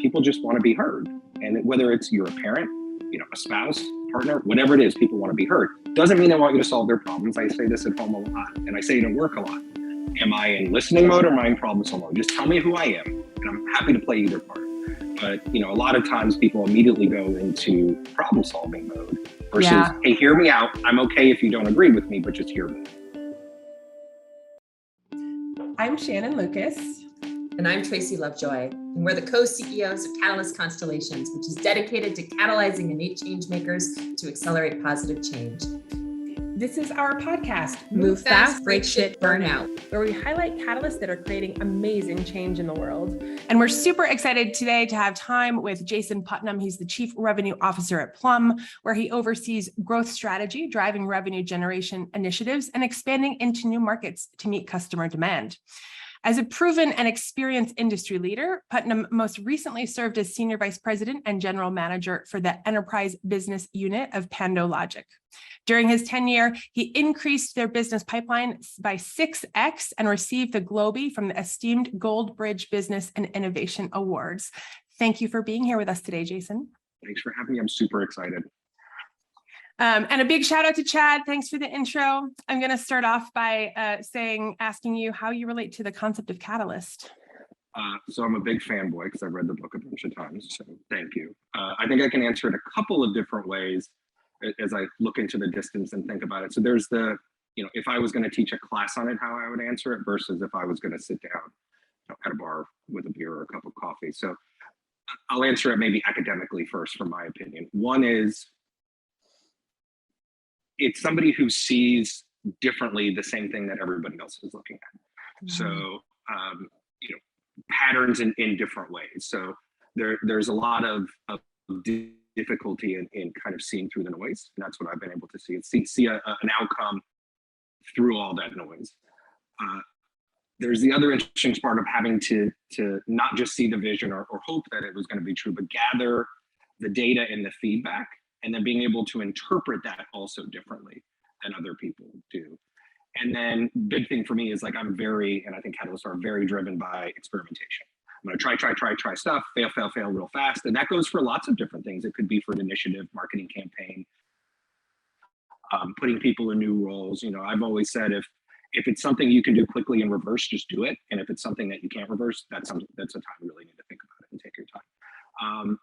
people just want to be heard. And whether it's you're a parent, a spouse, partner, whatever it is, people want to be heard. Doesn't mean I want you to solve their problems. I say this at home a lot, and I say it at work a lot. Am I in listening mode or am I in problem solving mode? Just tell me who I am, and I'm happy to play either part. But a lot of times people immediately go into problem solving mode versus, hey, hear me out. I'm okay if you don't agree with me, but just hear me. I'm Shannon Lucas. And I'm Tracy Lovejoy, and we're the co-CEOs of Catalyst Constellations, which is dedicated to catalyzing innate change makers to accelerate positive change. This is our podcast, Move Fast, Break Shit, Burn Out, where we highlight catalysts that are creating amazing change in the world. And we're super excited today to have time with Jason Putnam. He's the Chief Revenue Officer at Plum, where he oversees growth strategy, driving revenue generation initiatives, and expanding into new markets to meet customer demand. As a proven and experienced industry leader, Putnam most recently served as Senior Vice President and General Manager for the Enterprise Business Unit of PandoLogic. During his tenure, he increased their business pipeline by 6x and received the Globee from the esteemed Gold Bridge Business and Innovation Awards. Thank you for being here with us today, Jason. Thanks for having me. I'm super excited. And a big shout out to Chad. Thanks for the intro. I'm going to start off by asking you how you relate to the concept of catalyst. So I'm a big fanboy because I've read the book a bunch of times. So thank you. I think I can answer it a couple of different ways as I look into the distance and think about it. So there's if I was going to teach a class on it, how I would answer it versus if I was going to sit down at a bar with a beer or a cup of coffee. So I'll answer it maybe academically first, from my opinion. One is, it's somebody who sees differently the same thing that everybody else is looking at. Mm-hmm. So, patterns in different ways. So there's a lot of difficulty in kind of seeing through the noise. And that's what I've been able to see an outcome through all that noise. There's the other interesting part of having to not just see the vision or hope that it was going to be true, but gather the data and the feedback, and then being able to interpret that also differently than other people do. And then big thing for me is and I think catalysts are very driven by experimentation. I'm going to try stuff, fail real fast. And that goes for lots of different things. It could be for an initiative, marketing campaign, putting people in new roles. I've always said, if it's something you can do quickly in reverse, just do it. And if it's something that you can't reverse, that's a time you really need to think about it and take your time.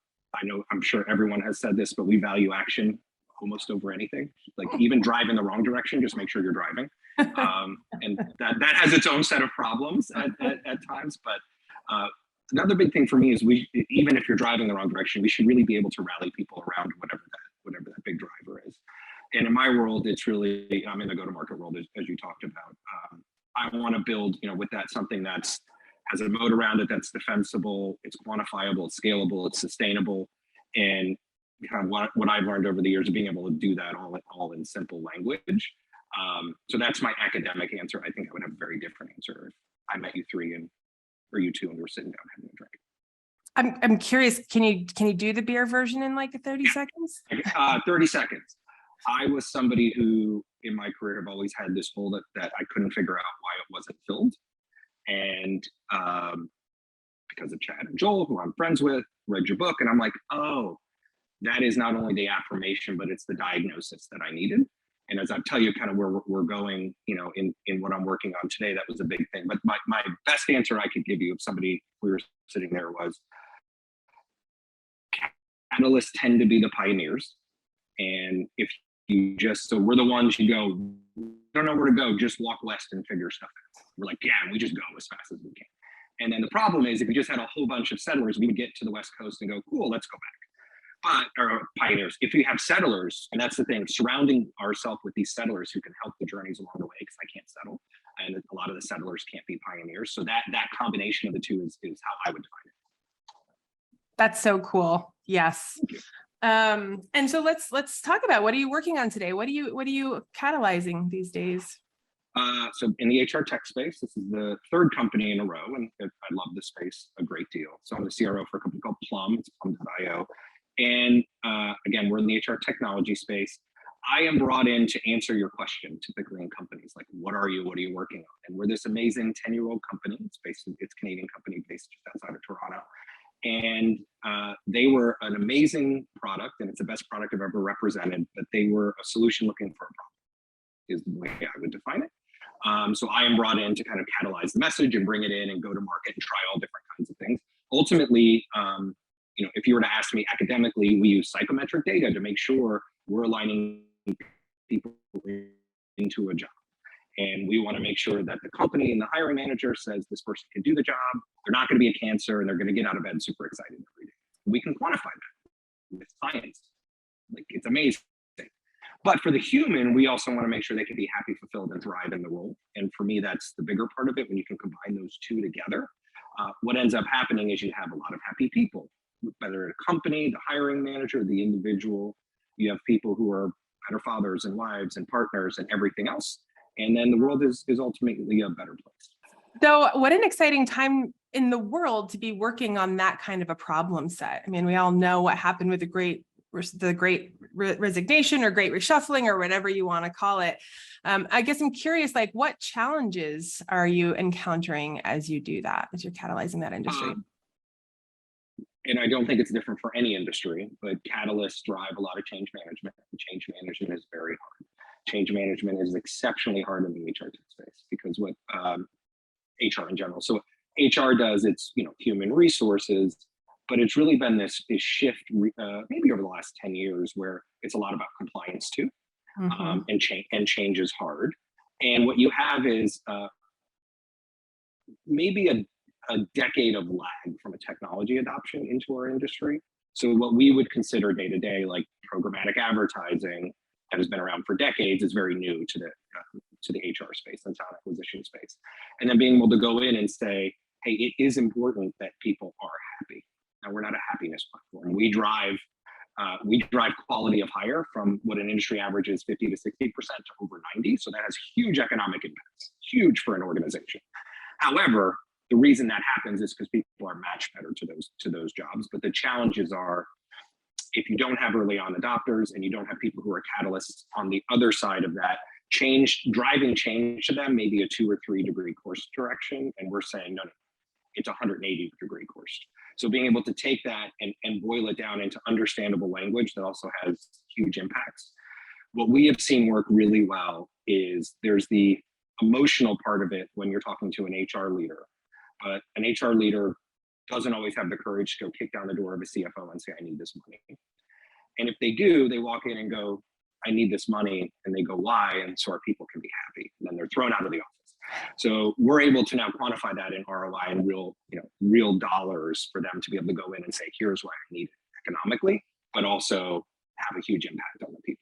I'm sure everyone has said this, but we value action almost over anything. Even drive in the wrong direction, just make sure you're driving. And that has its own set of problems at times. But another big thing for me is even if you're driving the wrong direction, we should really be able to rally people around whatever that big driver is. And in my world, it's really, I'm in the go-to-market world, as you talked about. I want to build, with that, something that's has a moat around it, that's defensible, it's quantifiable, it's scalable, it's sustainable, and kind of what I've learned over the years of being able to do that all in simple language. So that's my academic answer. I think I would have a very different answer if I met you or you two and we're sitting down having a drink. I'm curious, can you do the beer version in 30 seconds? 30 seconds. I was somebody who in my career have always had this hole that I couldn't figure out why it wasn't filled. And because of Chad and Joel, who I'm friends with, read your book, and I'm like, oh, that is not only the affirmation, but it's the diagnosis that I needed. And as I tell you kind of where we're going, in what I'm working on today, that was a big thing. But my best answer I could give you, if we were sitting there, was catalysts tend to be the pioneers. And if you so we're the ones you go, don't know where to go, just walk west and figure stuff out. We're like, yeah, and we just go as fast as we can. And then the problem is, if we just had a whole bunch of settlers, we would get to the West Coast and go, cool, let's go back. Or pioneers. If you have settlers, and that's the thing, surrounding ourselves with these settlers who can help the journeys along the way, because I can't settle, and a lot of the settlers can't be pioneers. So that combination of the two is how I would define it. That's so cool. Yes. And so let's talk about, what are you working on today? What are you catalyzing these days? So in the HR tech space, this is the third company in a row, and I love this space a great deal. So I'm the CRO for a company called Plum. It's Plum.io. And again, we're in the HR technology space. I am brought in to answer your question, typically in companies, like, what are you working on? And we're this amazing 10-year-old company. It's a Canadian company based just outside of Toronto. And They were an amazing product, and it's the best product I've ever represented, but they were a solution looking for a problem, is the way I would define it. So I am brought in to kind of catalyze the message and bring it in and go to market and try all different kinds of things. Ultimately, if you were to ask me academically, we use psychometric data to make sure we're aligning people into a job. And we want to make sure that the company and the hiring manager says this person can do the job, they're not going to be a cancer, and they're going to get out of bed super excited every day. We can quantify that with science. Like, it's amazing. But for the human, we also want to make sure they can be happy, fulfilled, and thrive in the role. And for me, that's the bigger part of it. When you can combine those two together, what ends up happening is you have a lot of happy people, whether a company, the hiring manager, the individual. You have people who are better fathers and wives and partners and everything else. And then the world is ultimately a better place. So what an exciting time in the world to be working on that kind of a problem set. I mean, we all know what happened with the great resignation or great reshuffling or whatever you want to call it. I guess I'm curious, like, what challenges are you encountering as you do that, as you're catalyzing that industry? And I don't think it's different for any industry, but catalysts drive a lot of change management. And change management is very hard. Change management is exceptionally hard in the HR space because what HR in general. So HR does its human resources, but it's really been this shift maybe over the last 10 years where it's a lot about compliance too, and change is hard. And what you have is maybe a decade of lag from a technology adoption into our industry. So what we would consider day to day, like programmatic advertising, that has been around for decades, is very new to the HR space and talent acquisition space. And then being able to go in and say, hey, it is important that people are happy. Now, we're not a happiness platform. We drive quality of hire from what an industry average is 50 to 60% to over 90. So that has huge economic impacts, huge for an organization. However, the reason that happens is because people are matched better to those jobs. But the challenges are, if you don't have early on adopters and you don't have people who are catalysts on the other side of that, driving change to them may be a 2 or 3 degree course direction. And we're saying, no, it's a 180 degree course. So being able to take that and boil it down into understandable language that also has huge impacts. What we have seen work really well is there's the emotional part of it when you're talking to an HR leader, but an HR leader doesn't always have the courage to go kick down the door of a CFO and say, I need this money. And if they do, they walk in and go, I need this money. And they go, why? And so our people can be happy. And then they're thrown out of the office. So we're able to now quantify that in ROI and real dollars for them to be able to go in and say, here's why I need it economically, but also have a huge impact on the people.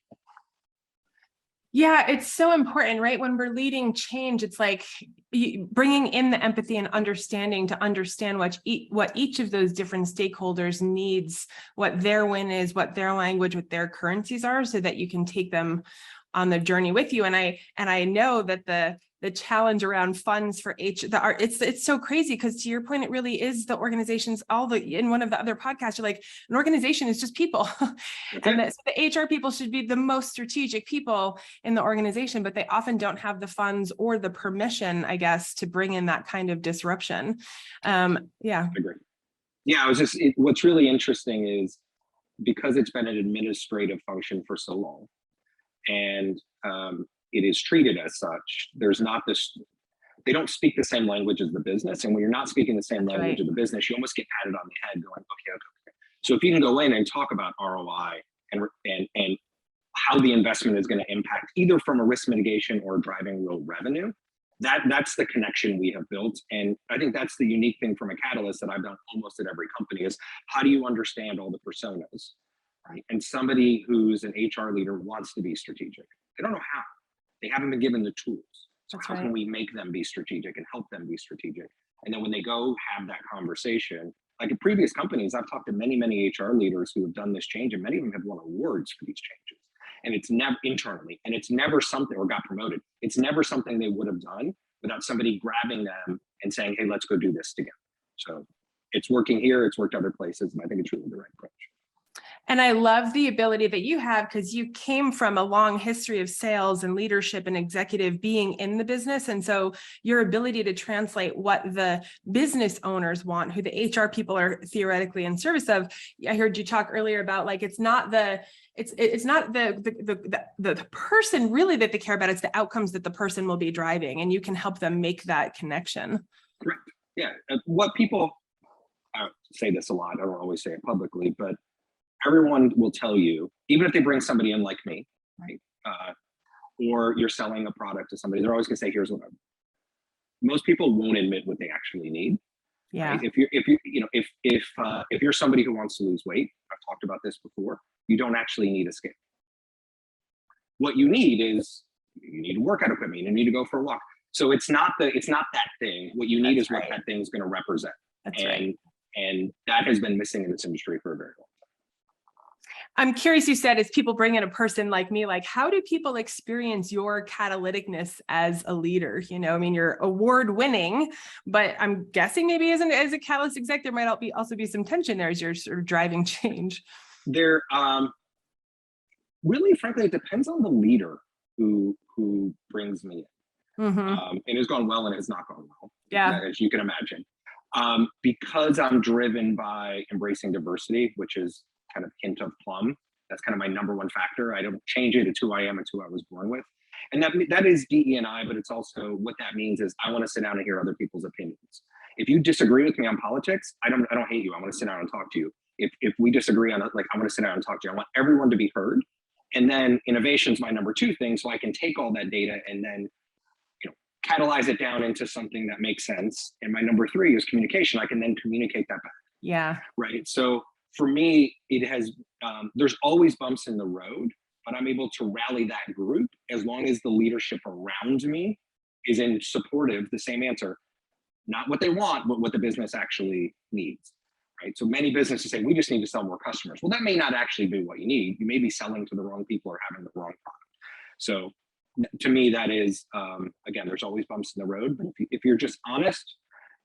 Yeah, it's so important, right? When we're leading change, it's like bringing in the empathy and understanding to understand what each of those different stakeholders needs, what their win is, what their language, what their currencies are, so that you can take them on the journey with you. And I know that the challenge around funds for it's so crazy, because to your point, it really is the organizations, in one of the other podcasts, you're like, an organization is just people. And so the HR people should be the most strategic people in the organization, but they often don't have the funds or the permission, I guess, to bring in that kind of disruption. Yeah. I agree. Yeah, what's really interesting is because it's been an administrative function for so long, and it is treated as such, there's not this, they don't speak the same language as the business. And when you're not speaking the same language of the business, you almost get patted on the head going, okay. So if you can go in and talk about ROI and how the investment is going to impact either from a risk mitigation or driving real revenue, that's the connection we have built. And I think that's the unique thing from a catalyst that I've done almost at every company is, how do you understand all the personas, right? And somebody who's an HR leader wants to be strategic. They don't know how. They haven't been given the tools. So how can we make them be strategic and help them be strategic? And then when they go have that conversation, like in previous companies, I've talked to many, many HR leaders who have done this change, and many of them have won awards for these changes. And it's never internally, and it's never something, or got promoted. It's never something they would have done without somebody grabbing them and saying, hey, let's go do this together. So it's working here, it's worked other places, and I think it's really the right approach. And I love the ability that you have, because you came from a long history of sales and leadership and executive being in the business. And so your ability to translate what the business owners want, who the HR people are theoretically in service of. I heard you talk earlier about, like, it's not the person really that they care about, it's the outcomes that the person will be driving, and you can help them make that connection. Correct. Yeah. What people, I say this a lot, I don't always say it publicly, but everyone will tell you, even if they bring somebody in like me, right? Or you're selling a product to somebody, they're always gonna say, here's what I'm. Most people won't admit what they actually need. Yeah. Right? If you're somebody who wants to lose weight, I've talked about this before, you don't actually need a scale. What you need is, you need workout equipment, you need to go for a walk. So it's not that thing. What you need is what that thing is going to represent. That's right. And that has been missing in this industry for a very long time. I'm curious, you said, as people bring in a person like me, like, how do people experience your catalyticness as a leader? You know, I mean, you're award winning, but I'm guessing maybe as a catalyst exec, there might also be some tension there as you're sort of driving change. There, really, frankly, it depends on the leader who brings me in. And it's gone well and it's not gone well. Yeah. As you can imagine. Because I'm driven by embracing diversity, which is kind of hint of Plum. That's kind of my number one factor. I don't change it. It's who I am. It's who I was born with. And that is DE&I, but it's also, what that means is I want to sit down and hear other people's opinions. If you disagree with me on politics, I don't hate you. I want to sit down and talk to you. If we disagree on it, like, I want to sit down and talk to you. I want everyone to be heard. And then innovation is my number two thing. So I can take all that data and then, catalyze it down into something that makes sense. And my number three is communication. I can then communicate that back. Yeah. Right. So for me, it has, there's always bumps in the road, but I'm able to rally that group as long as the leadership around me is in supportive, the same answer, not what they want, but what the business actually needs. Right. So many businesses say, we just need to sell more customers. Well, that may not actually be what you need. You may be selling to the wrong people or having the wrong product. So to me, that is, again, there's always bumps in the road, but if you're just honest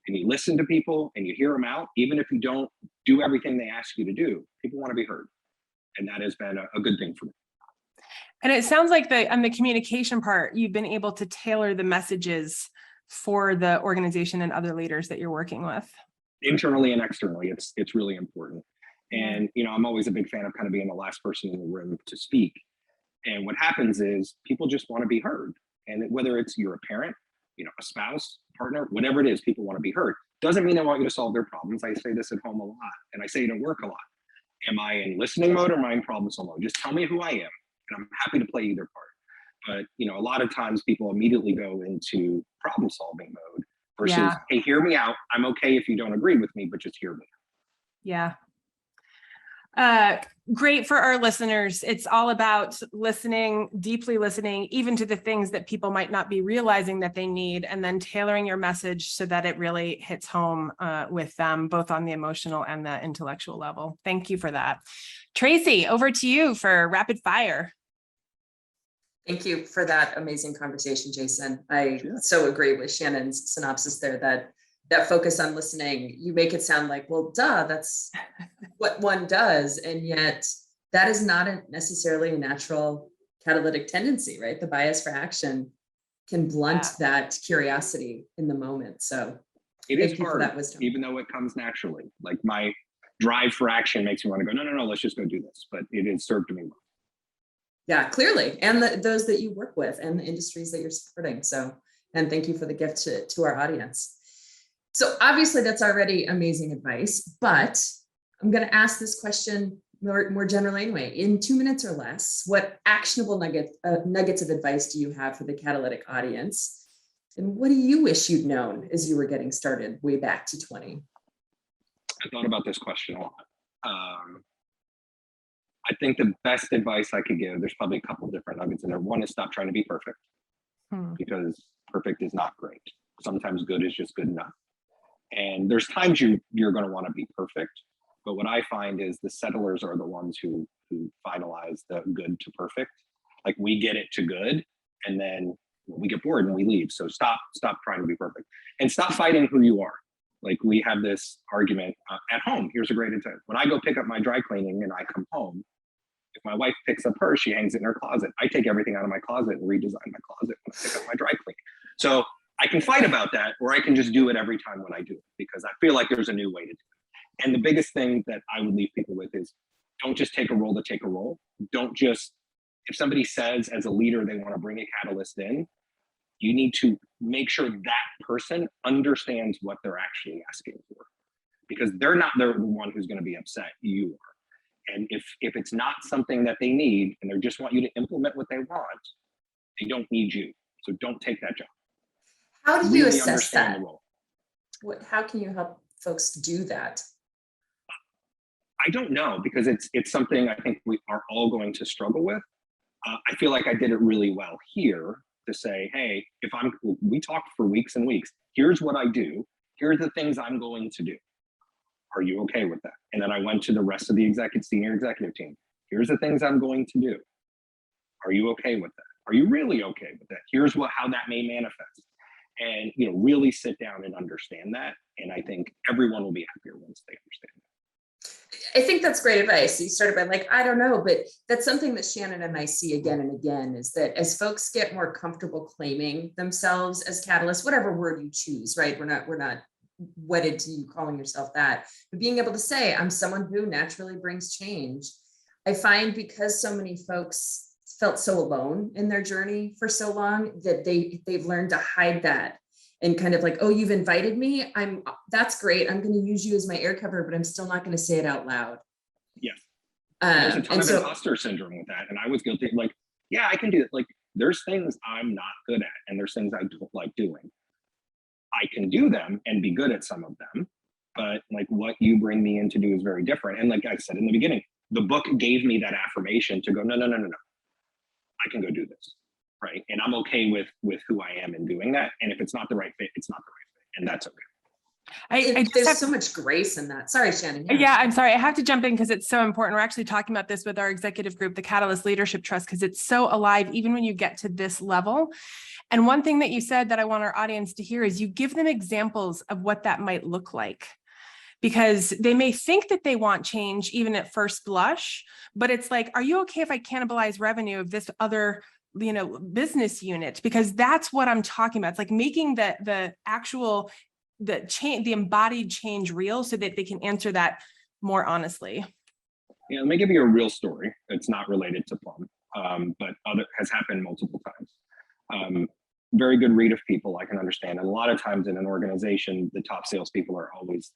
and you listen to people and you hear them out, even if you don't do everything they ask you to do, people want to be heard. And that has been a good thing for me. And it sounds like on the communication part, you've been able to tailor the messages for the organization and other leaders that you're working with. Internally and externally, it's really important. And, I'm always a big fan of kind of being the last person in the room to speak. And what happens is people just want to be heard. And whether it's you're a parent, a spouse, partner, whatever it is, people want to be heard. Doesn't mean they want you to solve their problems. I say this at home a lot, and I say it at work a lot. Am I in listening mode or am I in problem solving mode? Just tell me who I am, and I'm happy to play either part. But a lot of times people immediately go into problem solving mode versus, hey, hear me out. I'm okay if you don't agree with me, but just hear me. Yeah. Great for our listeners. It's all about listening, deeply listening, even to the things that people might not be realizing that they need, and then tailoring your message so that it really hits home with them, both on the emotional and the intellectual level. Thank you for that. Tracy, over to you for rapid fire. Thank you for that amazing conversation, Jason. I so agree with Shannon's synopsis there, that focus on listening. You make it sound like, well, duh, that's what one does. And yet that is not necessarily a natural catalytic tendency, right? The bias for action can blunt that curiosity in the moment. So it is hard, even though it comes naturally. Like, my drive for action makes me want to go, no, let's just go do this. But it has served me well. Yeah, clearly. And those that you work with and the industries that you're supporting. So, and thank you for the gift to our audience. So obviously that's already amazing advice, but I'm going to ask this question more generally anyway. In 2 minutes or less, what actionable nuggets of advice do you have for the catalytic audience? And what do you wish you'd known as you were getting started way back to 20? I thought about this question a lot. I think the best advice I could give, there's probably a couple different nuggets in there. One is stop trying to be perfect, because perfect is not great. Sometimes good is just good enough. And there's times you're going to want to be perfect. But what I find is the settlers are the ones who finalize the good to perfect. Like, we get it to good, and then we get bored and we leave. So stop trying to be perfect, and stop fighting who you are. Like we have this argument at home. Here's a great example. When I go pick up my dry cleaning and I come home, if my wife picks up hers, she hangs it in her closet. I take everything out of my closet and redesign my closet when I pick up my dry cleaning. So I can fight about that, or I can just do it every time when I do it, because I feel like there's a new way to do it. And the biggest thing that I would leave people with is don't just take a role to take a role. Don't just, if somebody says as a leader they want to bring a catalyst in, you need to make sure that person understands what they're actually asking for, because they're not the one who's going to be upset. You are. And if it's not something that they need and they just want you to implement what they want, they don't need you. So don't take that job. How do you Really assess understand that? the role. How can you help folks do that? I don't know, because it's something I think we are all going to struggle with. I feel like I did it really well here to say, hey, we talked for weeks and weeks. Here's what I do. Here are the things I'm going to do. Are you okay with that? And then I went to the rest of the senior executive team. Here's the things I'm going to do. Are you okay with that? Are you really okay with that? Here's how that may manifest. And really sit down and understand that. And I think everyone will be happier once they understand that. I think that's great advice. You started by like, I don't know, but that's something that Shannon and I see again and again, is that as folks get more comfortable claiming themselves as catalysts, whatever word you choose, right? We're not wedded to you calling yourself that, but being able to say, I'm someone who naturally brings change. I find because so many folks felt so alone in their journey for so long that they've learned to hide that and kind of like, oh, you've invited me. That's great. I'm going to use you as my air cover, but I'm still not going to say it out loud. Yes. There's a ton of imposter syndrome with that. And I was guilty. Like, yeah, I can do it. Like, there's things I'm not good at, and there's things I don't like doing. I can do them and be good at some of them, but like what you bring me in to do is very different. And like I said in the beginning, the book gave me that affirmation to go, no. I can go do this, right? And I'm okay with who I am in doing that. And if it's not the right fit, it's not the right fit, and that's okay. There's so much grace in that. Sorry, Shannon. Yeah, I'm sorry. I have to jump in because it's so important. We're actually talking about this with our executive group, the Catalyst Leadership Trust, because it's so alive, even when you get to this level. And one thing that you said that I want our audience to hear is you give them examples of what that might look like, because they may think that they want change even at first blush, but it's like, are you okay if I cannibalize revenue of this other business unit? Because that's what I'm talking about. It's like making the embodied change real so that they can answer that more honestly. Yeah, let me give you a real story. It's not related to Plum, but has happened multiple times. Very good read of people I can understand. And a lot of times in an organization, the top salespeople are always,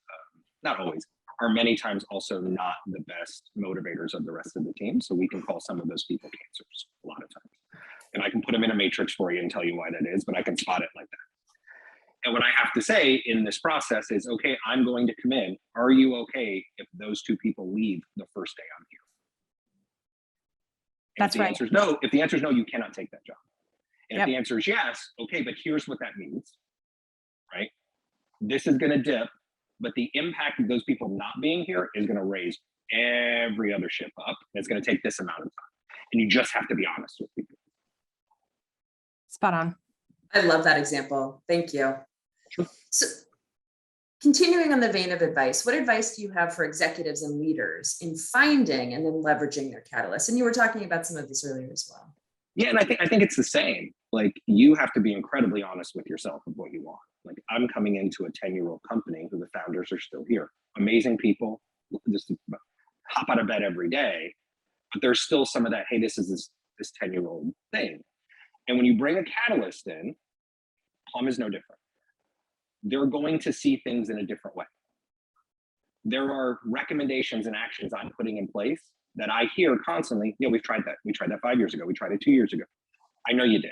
not always, are many times also not the best motivators of the rest of the team. So we can call some of those people cancers a lot of times. And I can put them in a matrix for you and tell you why that is, but I can spot it like that. And what I have to say in this process is, okay, I'm going to come in. Are you okay if those two people leave the first day I'm here? And That's right. If the answer is no, you cannot take that job. And Yep. if the answer is yes, okay, but here's what that means, right? This is going to dip, but the impact of those people not being here is going to raise every other ship up. And it's going to take this amount of time. And you just have to be honest with people. Spot on. I love that example. Thank you. Sure. So continuing on the vein of advice, what advice do you have for executives and leaders in finding and then leveraging their catalysts? And you were talking about some of this earlier as well. Yeah, and I think it's the same. Like, you have to be incredibly honest with yourself of what you want. Like, I'm coming into a 10-year-old company who the founders are still here. Amazing people, just hop out of bed every day, but there's still some of that, hey, this is this 10-year-old thing. And when you bring a catalyst in, Plum is no different. They're going to see things in a different way. There are recommendations and actions I'm putting in place that I hear constantly. We've tried that. We tried that 5 years ago. We tried it 2 years ago. I know you did,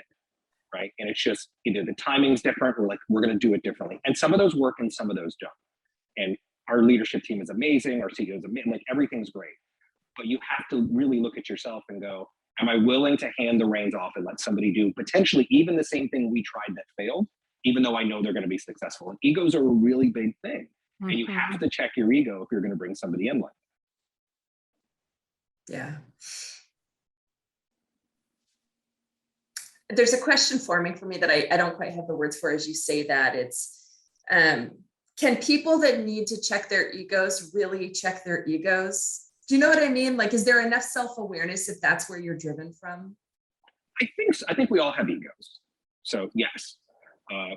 right? And it's just either the timing's different or like, we're going to do it differently. And some of those work and some of those don't. And our leadership team is amazing. Our CEO is amazing. Like, everything's great. But you have to really look at yourself and go, am I willing to hand the reins off and let somebody do potentially even the same thing we tried that failed, even though I know they're going to be successful? And egos are a really big thing. Mm-hmm. And you have to check your ego if you're going to bring somebody in like that. Yeah. There's a question forming for me that I don't quite have the words for as you say that. It's, can people that need to check their egos really check their egos? Do you know what I mean? Like, is there enough self-awareness if that's where you're driven from? I think so. I think we all have egos. So yes,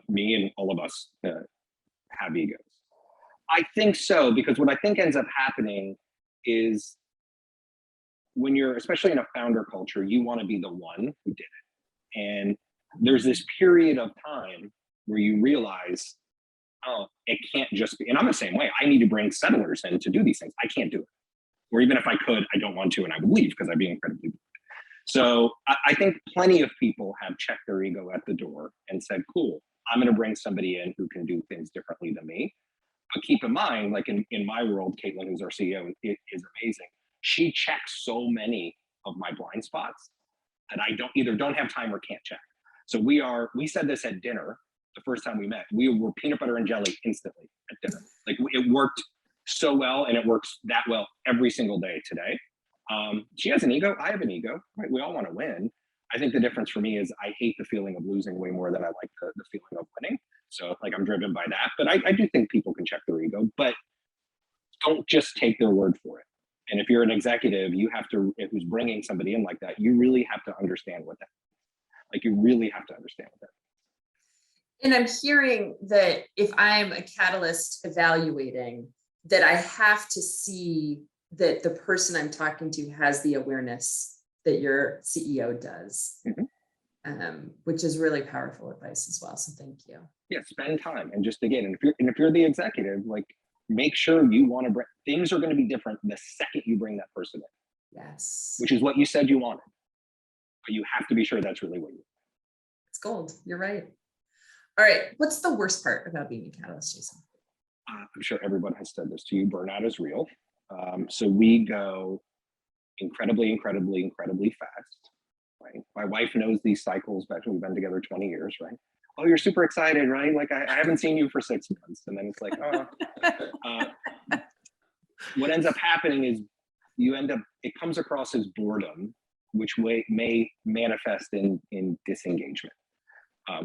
me and all of us have egos. I think so, because what I think ends up happening is when you're, especially in a founder culture, you want to be the one who did it. And there's this period of time where you realize, oh, it can't just be, and I'm the same way. I need to bring settlers in to do these things. I can't do it. Or even if I could, I don't want to, and I would leave because I'd be incredibly bored. So I think plenty of people have checked their ego at the door and said, cool, I'm going to bring somebody in who can do things differently than me. But keep in mind, like in my world, Caitlin, who's our CEO, is amazing. She checks so many of my blind spots that I don't have time or can't check. So we said this at dinner the first time we met. We were peanut butter and jelly instantly at dinner. Like it worked so well, and it works that well every single day today. She has an ego. I have an ego. Right? We all want to win. I think the difference for me is I hate the feeling of losing way more than I like the feeling of winning. So like I'm driven by that. But I do think people can check their ego, but don't just take their word for it. And if you're an executive, you have to, who's bringing somebody in like that, you really have to understand what that is. Like you really have to understand what that is. And I'm hearing that if I'm a catalyst evaluating, that I have to see that the person I'm talking to has the awareness that your CEO does, which is really powerful advice as well. So thank you. Yeah, spend time. And just again, and if you're the executive, like make sure you want to bring, things are going to be different the second you bring that person in. Yes. Which is what you said you wanted. But you have to be sure that's really what you want. It's gold. You're right. All right. What's the worst part about being a catalyst, Jason? I'm sure everyone has said this to you. Burnout is real. So we go incredibly, incredibly, incredibly fast. Right? My wife knows these cycles. Actually, we've been together 20 years, right? Oh, you're super excited, right? Like I haven't seen you for 6 months, and then it's like, oh. What ends up happening is it comes across as boredom, which may manifest in disengagement.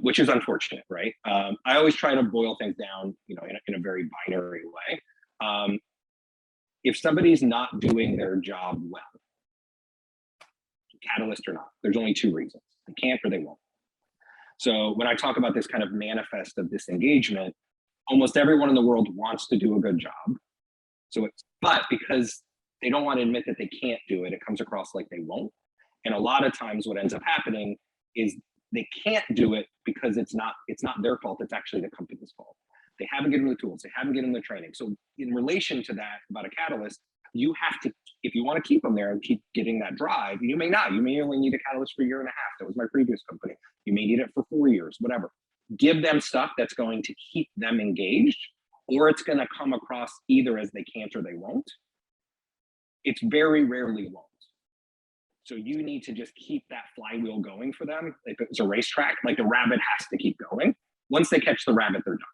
Which is unfortunate, right? I always try to boil things down, in a very binary way. If somebody's not doing their job well, catalyst or not, there's only two reasons: they can't or they won't. So when I talk about this kind of manifest of disengagement, almost everyone in the world wants to do a good job. But because they don't want to admit that they can't do it, it comes across like they won't. And a lot of times, what ends up happening is they can't do it because it's not their fault. It's actually the company's fault. They haven't given them the tools. They haven't given them the training. So in relation to that, about a catalyst, you have to, if you want to keep them there and keep getting that drive, you may not. You may only need a catalyst for a year and a half. That was my previous company. You may need it for 4 years, whatever. Give them stuff that's going to keep them engaged, or it's going to come across either as they can't or they won't. It's very rarely won't. So you need to just keep that flywheel going for them. If it's a racetrack, like the rabbit has to keep going. Once they catch the rabbit, they're done.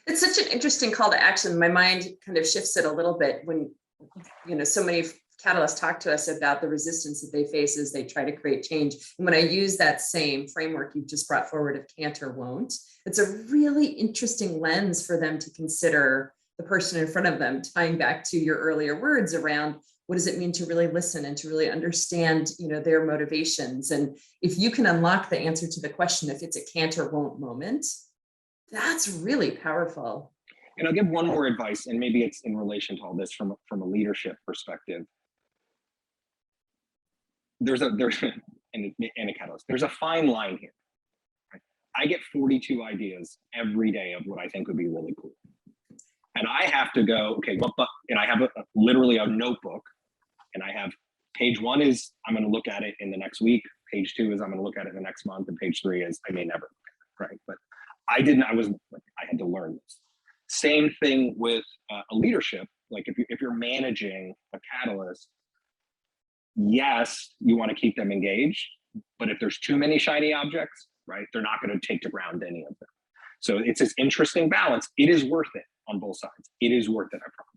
It's such an interesting call to action. My mind kind of shifts it a little bit when, so many catalysts talk to us about the resistance that they face as they try to create change. And when I use that same framework you just brought forward of can't or won't, it's a really interesting lens for them to consider the person in front of them, tying back to your earlier words around what does it mean to really listen and to really understand, their motivations. And if you can unlock the answer to the question, if it's a can't or won't moment, that's really powerful. And I'll give one more advice, and maybe it's in relation to all this from a leadership perspective. There's a catalyst. There's a fine line here. Right? I get 42 ideas every day of what I think would be really cool. And I have to go, okay, and I have literally a notebook, and I have page 1 is I'm going to look at it in the next week. Page 2 is I'm going to look at it in the next month. And page 3 is I may never look at it, right? But I had to learn this. Same thing with a leadership. Like if you're managing a catalyst, yes, you want to keep them engaged, but if there's too many shiny objects, right, they're not going to take to ground any of them. So it's this interesting balance. It is worth it on both sides. It is worth it, I promise.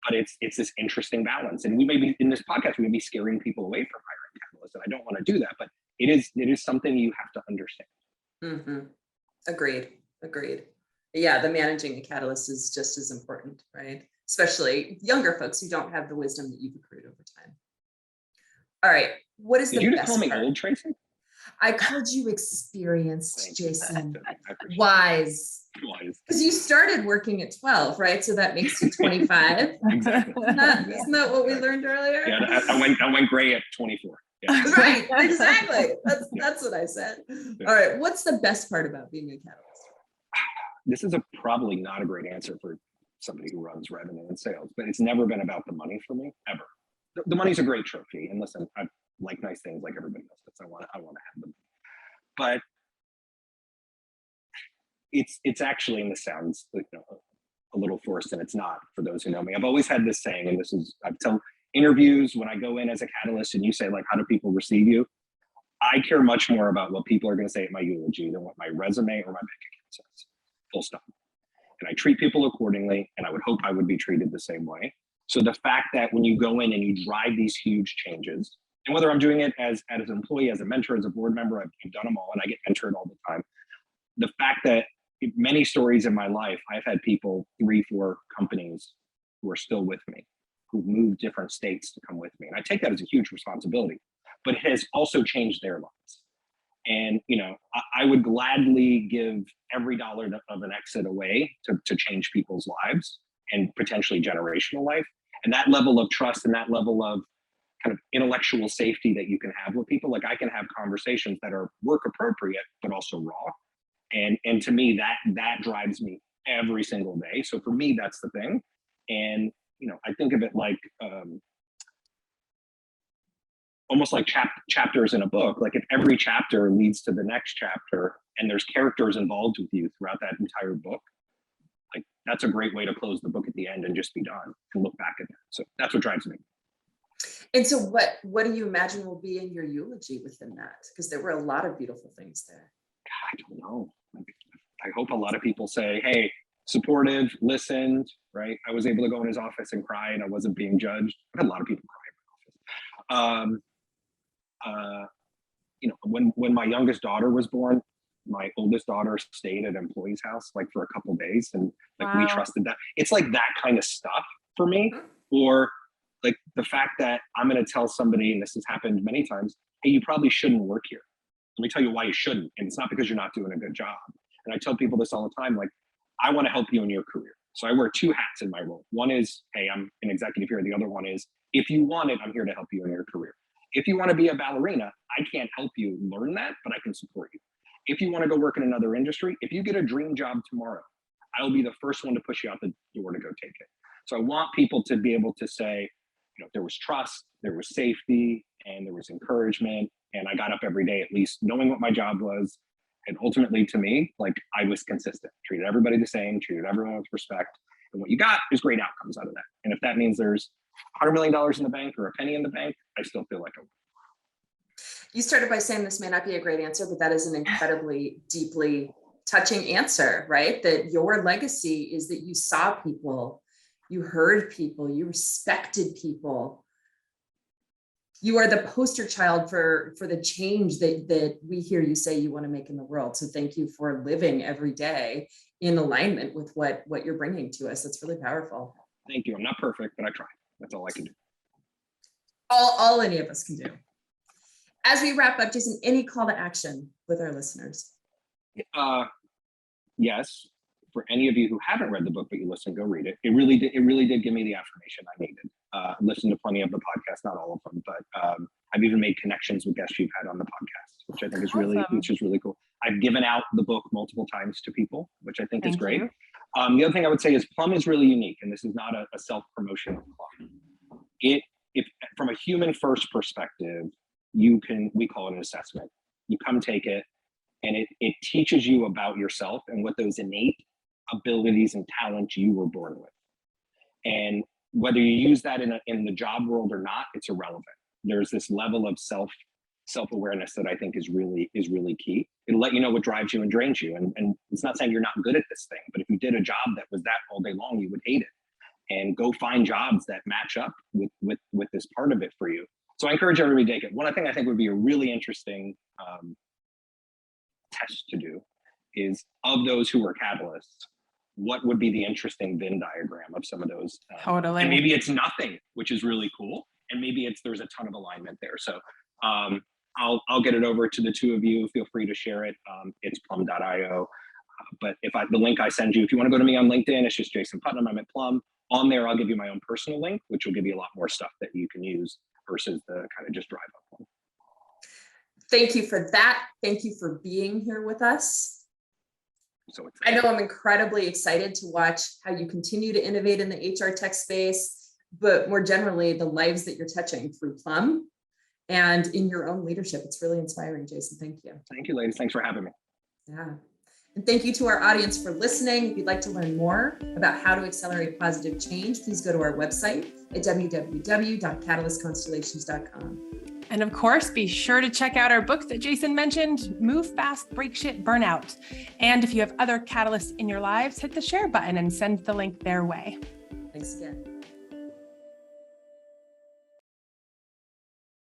But it's this interesting balance. And we may be, in this podcast, we may be scaring people away from hiring catalysts, and I don't want to do that, but it is something you have to understand. Mm-hmm. Agreed. Agreed. Yeah, the managing a catalyst is just as important, right? Especially younger folks who don't have the wisdom that you've accrued over time. All right. What is Did the you just call best me part? old, Tracy? I called you experienced, Thank you. Jason. I appreciate Wise. it. Wise. Because you started working at 12, right? So that makes you 25. Exactly. Isn't that what we learned earlier? Yeah, I went gray at 24. Yeah. Right, exactly. That's what I said. All right. What's the best part about being a catalyst? This is probably not a great answer for somebody who runs revenue and sales, but it's never been about the money for me, ever. The money's a great trophy, and listen, I like nice things like everybody else does. I want to have them, but it's actually, and this sounds a little forced, and it's not for those who know me. I've always had this saying, and I've told interviews when I go in as a catalyst, and you say like, how do people receive you? I care much more about what people are going to say at my eulogy than what my resume or my bank account says. Full stop. And I treat people accordingly, and I would hope I would be treated the same way. So the fact that when you go in and you drive these huge changes, and whether I'm doing it as an employee, as a mentor, as a board member, I've done them all, and I get mentored all the time. The fact that many stories in my life, I've had people, 3-4 companies who are still with me, who've moved different states to come with me. And I take that as a huge responsibility, but it has also changed their lives. And I would gladly give every dollar of an exit away to change people's lives and potentially generational life. And that level of trust and that level of kind of intellectual safety that you can have with people, like I can have conversations that are work appropriate, but also raw. And to me, that drives me every single day. So for me, that's the thing. And I think of it like almost like chapters in a book. Like if every chapter leads to the next chapter and there's characters involved with you throughout that entire book, like that's a great way to close the book at the end and just be done and look back at that. So that's what drives me. And so what do you imagine will be in your eulogy within that? Because there were a lot of beautiful things there. I don't know. I hope a lot of people say, hey, supportive, listened, right? I was able to go in his office and cry and I wasn't being judged. I've had a lot of people cry in my office. When my youngest daughter was born, my oldest daughter stayed at an employee's house like for a couple days, and like we trusted that. It's like that kind of stuff for me. Or like the fact that I'm going to tell somebody, and this has happened many times, hey, you probably shouldn't work here. Let me tell you why you shouldn't. And it's not because you're not doing a good job. And I tell people this all the time, like, I want to help you in your career. So I wear 2 hats in my role. One is, hey, I'm an executive here. The other one is, if you want it, I'm here to help you in your career. If you want to be a ballerina, I can't help you learn that, but I can support you. If you want to go work in another industry, if you get a dream job tomorrow, I'll be the first one to push you out the door to go take it. So I want people to be able to say, there was trust, there was safety, and there was encouragement. And I got up every day, at least knowing what my job was. And ultimately to me, like I was consistent, treated everybody the same, treated everyone with respect. And what you got is great outcomes out of that. And if that means there's $100 million in the bank or a penny in the bank, I still feel like I won. You started by saying this may not be a great answer, but that is an incredibly deeply touching answer, right? That your legacy is that you saw people, you heard people, you respected people. You are the poster child for the change that we hear you say you want to make in the world. So thank you for living every day in alignment with what you're bringing to us. That's really powerful. Thank you. I'm not perfect, but I try. That's all I can do. All any of us can do. As we wrap up, Jason, any call to action with our listeners? Yes. For any of you who haven't read the book, but you listen, go read it. It really did give me the affirmation I needed. Listened to plenty of the podcasts, not all of them, but I've even made connections with guests you've had on the podcast, which I think is really cool. I've given out the book multiple times to people, which I think is great. The other thing I would say is Plum is really unique, and this is not a self-promotion of Plum. If from a human first perspective, we call it an assessment. You come take it, and it teaches you about yourself and what those innate abilities and talents you were born with. And whether you use that in the job world or not, it's irrelevant. There's this level of self-awareness that I think is really key. It'll let you know what drives you and drains you. And it's not saying you're not good at this thing, but if you did a job that was that all day long, you would hate it. And go find jobs that match up with this part of it for you. So I encourage everybody to take it. One thing I think would be a really interesting test to do is of those who were catalysts, what would be the interesting Venn diagram of some of those? Totally. And maybe it's nothing, which is really cool. And maybe there's a ton of alignment there. So I'll get it over to the two of you. Feel free to share it. It's plum.io. But the link I send you, if you want to go to me on LinkedIn, it's just Jason Putnam. I'm at Plum. On there, I'll give you my own personal link, which will give you a lot more stuff that you can use versus the kind of just drive up one. Thank you for that. Thank you for being here with us. So I know I'm incredibly excited to watch how you continue to innovate in the HR tech space, but more generally, the lives that you're touching through Plum and in your own leadership. It's really inspiring, Jason. Thank you. Thank you, ladies. Thanks for having me. Yeah. And thank you to our audience for listening. If you'd like to learn more about how to accelerate positive change, please go to our website at www.catalystconstellations.com. And of course, be sure to check out our book that Jason mentioned, Move Fast, Break Shit, Burnout. And if you have other catalysts in your lives, hit the share button and send the link their way. Thanks again.